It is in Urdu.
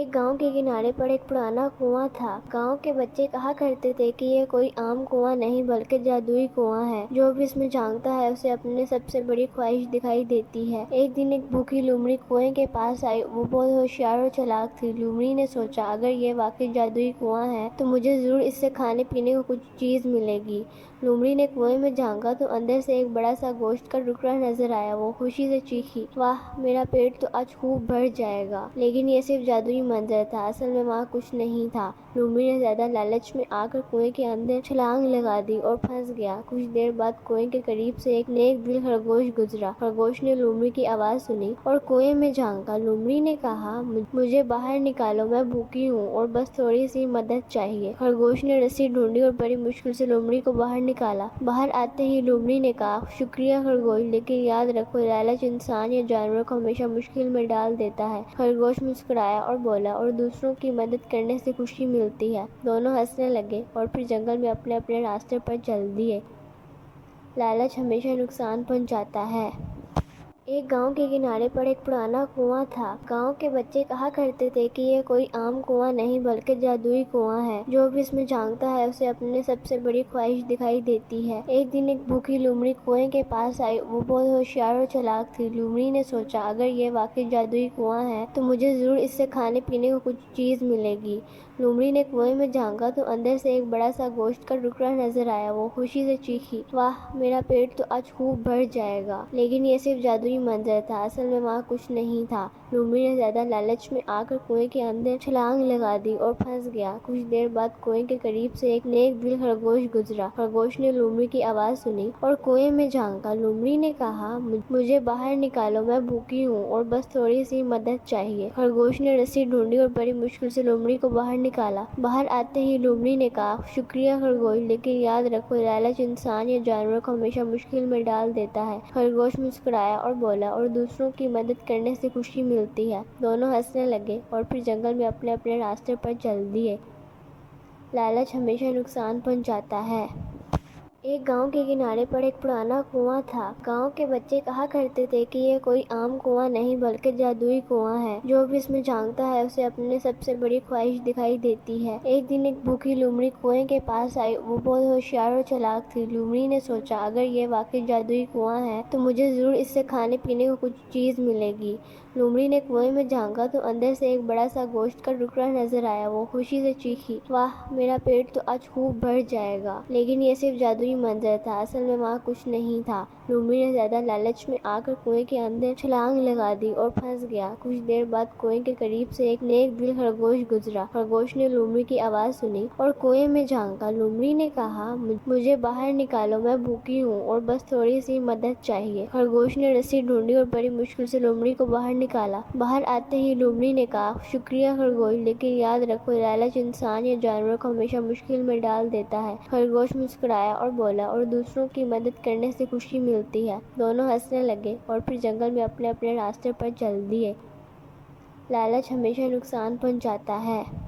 ایک گاؤں کے کنارے پر ایک پرانا کنواں تھا۔ گاؤں کے بچے کہا کرتے تھے کہ یہ کوئی عام کنواں نہیں بلکہ جادوئی کنواں ہے۔ جو بھی اس میں جھانکتا ہے اسے اپنی سب سے بڑی خواہش دکھائی دیتی ہے۔ ایک دن ایک بھوکی لومڑی کنویں کے پاس آئی۔ وہ بہت ہوشیار اور چالاک تھی۔ لومڑی نے سوچا اگر یہ واقعی جادوئی کنواں ہے تو مجھے ضرور اس سے کھانے پینے کو کچھ چیز ملے گی۔ لومڑی نے کنویں میں جھانکا تو اندر سے ایک بڑا سا گوشت کا ٹکڑا نظر آیا۔ وہ خوشی سے چیخی، واہ، میرا پیٹ تو آج خوب بھر جائے گا۔ لیکن یہ صرف جادوئی منظر تھا، اصل میں وہاں کچھ نہیں تھا۔ لومڑی نے زیادہ لالچ میں آ کر کنویں کے اندر چھلانگ لگا دی اور پھنس گیا۔ کچھ دیر بعد کنویں کے قریب سے ایک نیک دل خرگوش گزرا۔ خرگوش نے لومڑی کی آواز سنی اور کنویں میں جھانکا۔ لومڑی نے کہا، مجھے باہر نکالو، میں بھوکی ہوں اور بس تھوڑی سی مدد چاہیے۔ خرگوش نے رسی ڈھونڈی اور بڑی مشکل سے لومڑی کو باہر نکالا۔ باہر آتے ہی لومڑی نے کہا، شکریہ خرگوش، لیکن یاد رکھو لالچ انسان یا جانور کو ہمیشہ مشکل میں ڈال دیتا ہے۔ خرگوش مسکرایا اور بولا، اور دوسروں کی مدد کرنے سے خوشی ملتی ہے۔ دونوں ہنسنے لگے اور پھر جنگل میں اپنے اپنے راستے پر چل دیے۔ لالچ ہمیشہ نقصان پہنچاتا ہے۔ ایک گاؤں کے کنارے پر ایک پرانا کنواں تھا۔ گاؤں کے بچے کہا کرتے تھے کہ یہ کوئی عام کنواں نہیں بلکہ جادوئی کنواں ہے۔ جو بھی اس میں جھانکتا ہے اسے اپنی سب سے بڑی خواہش دکھائی دیتی ہے۔ ایک دن ایک بھوکی لومڑی کنویں کے پاس آئی۔ وہ بہت ہوشیار اور چالاک تھی۔ لومڑی نے سوچا اگر یہ واقعی جادوئی کنواں ہے تو مجھے ضرور اس سے کھانے پینے کو کچھ چیز ملے گی۔ لومڑی نے کنویں میں جھانکا تو اندر سے ایک بڑا سا گوشت کا ٹکڑا نظر آیا۔ وہ خوشی سے چیخی، واہ، میرا پیٹ تو آج خوب بھر جائے گا۔ لیکن یہ صرف جادوئی منظر تھا، اصل میں وہاں کچھ نہیں تھا۔ لومڑی نے زیادہ لالچ میں آ کر کنویں کے اندر چھلانگ لگا دی اور پھنس گیا۔ کچھ دیر بعد کنویں کے قریب سے ایک نیک دل خرگوش گزرا۔ خرگوش نے لومڑی کی آواز سنی اور کنویں میں جھانکا۔ لومڑی نے کہا، مجھے باہر نکالو، میں بھوکی ہوں اور بس تھوڑی سی مدد چاہیے۔ خرگوش نے رسی ڈھونڈی اور بڑی مشکل سے لومڑی کو باہر نکالا۔ باہر آتے ہی لومڑی نے کہا، شکریہ خرگوش، لیکن یاد رکھو لالچ انسان یا جانور کو ہمیشہ مشکل میں ڈال دیتا ہے۔ خرگوش مسکرایا اور بولا، اور دوسروں کی مدد کرنے سے خوشی ملتی ہے۔ دونوں ہنسنے لگے اور پھر جنگل میں اپنے اپنے راستے پر چل دیے۔ لالچ ہمیشہ نقصان پہنچاتا ہے۔ ایک گاؤں کے کنارے پر ایک پرانا کنواں تھا۔ گاؤں کے بچے کہا کرتے تھے کہ یہ کوئی عام کنواں نہیں بلکہ جادوئی کنواں ہے۔ جو بھی اس میں جھانکتا ہے اسے اپنی سب سے بڑی خواہش دکھائی دیتی ہے۔ ایک دن ایک بھوکی لومڑی کنویں کے پاس آئی۔ وہ بہت ہوشیار اور چالاک تھی۔ لومڑی نے سوچا اگر یہ واقعی جادوئی کنواں ہے تو مجھے ضرور اس سے کھانے پینے کو کچھ چیز ملے گی۔ لومڑی نے کنویں میں جھانکا تو اندر سے ایک بڑا سا گوشت کا ٹکڑا نظر آیا۔ وہ خوشی سے چیخی، واہ، میرا پیٹ تو آج خوب بھر جائے گا۔ لیکن یہ صرف جادوئی منظر تھا، اصل میں وہاں کچھ نہیں تھا۔ لومڑی نے زیادہ لالچ میں آ کر کنویں کے اندر چھلانگ لگا دی اور پھنس گیا۔ کچھ دیر بعد کنویں کے قریب سے ایک نیک دل خرگوش گزرا۔ خرگوش نے لومڑی کی آواز سنی اور کنویں میں جھانکا۔ لومڑی نے کہا، مجھے باہر نکالو، میں بھوکی ہوں اور بس تھوڑی سی مدد چاہیے۔ خرگوش نے رسی ڈھونڈی اور بڑی مشکل سے لومڑی کو باہر نکالا۔ باہر آتے ہی لومڑی نے کہا، شکریہ خرگوش، لیکن یاد رکھو لالچ انسان یا جانور کو ہمیشہ مشکل میں ڈال دیتا ہے۔ خرگوش مسکرایا اور بولا، اور دوسروں کی مدد کرنے سے خوشی ملتی ہے۔ دونوں ہنسنے لگے اور پھر جنگل میں اپنے اپنے راستے پر چل دیے۔ لالچ ہمیشہ نقصان پہنچاتا ہے۔